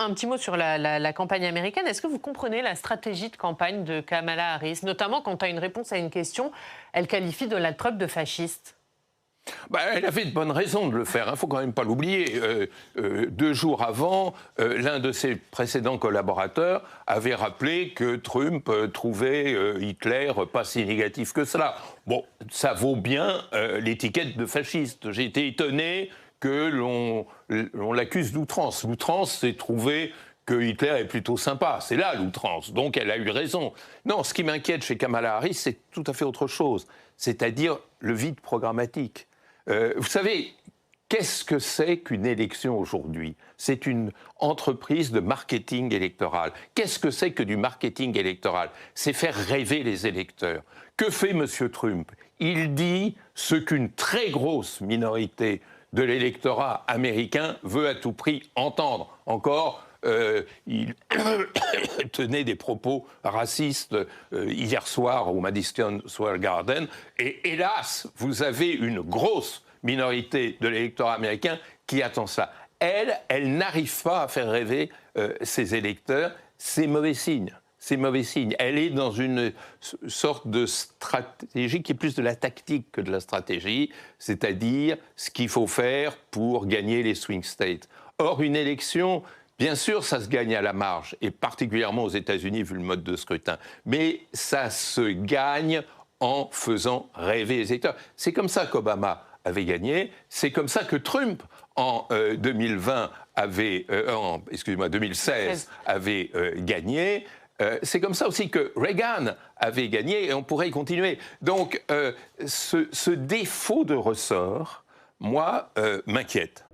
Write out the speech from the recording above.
un petit mot sur la campagne américaine. Est-ce que vous comprenez la stratégie de campagne de Kamala Harris, notamment quand à une réponse à une question, elle qualifie Donald Trump de fasciste? Elle avait de bonnes raisons de le faire, il ne faut quand même pas l'oublier. 2 jours avant, l'un de ses précédents collaborateurs avait rappelé que Trump trouvait Hitler pas si négatif que cela. Bon, ça vaut bien l'étiquette de fasciste. J'ai été étonné que l'on l'accuse d'outrance. L'outrance, c'est trouver que Hitler est plutôt sympa. C'est là l'outrance. Donc elle a eu raison. Non, ce qui m'inquiète chez Kamala Harris, c'est tout à fait autre chose. C'est-à-dire le vide programmatique. Vous savez, qu'est-ce que c'est qu'une élection aujourd'hui? C'est une entreprise de marketing électoral. Qu'est-ce que c'est que du marketing électoral? C'est faire rêver les électeurs. Que fait M. Trump? Il dit ce qu'une très grosse minorité de l'électorat américain veut à tout prix entendre. Encore, il tenait des propos racistes hier soir au Madison Square Garden. Et hélas, vous avez une grosse minorité de l'électorat américain qui attend ça. Elle n'arrive pas à faire rêver ses électeurs. C'est mauvais signe. C'est mauvais signe. Elle est dans une sorte de stratégie qui est plus de la tactique que de la stratégie, c'est-à-dire ce qu'il faut faire pour gagner les swing states. Or, une élection, bien sûr, ça se gagne à la marge, et particulièrement aux États-Unis, vu le mode de scrutin. Mais ça se gagne en faisant rêver les électeurs. C'est comme ça qu'Obama avait gagné. C'est comme ça que Trump, en 2016, avait gagné. C'est comme ça aussi que Reagan avait gagné, et on pourrait y continuer. Donc, ce défaut de ressort, moi, m'inquiète.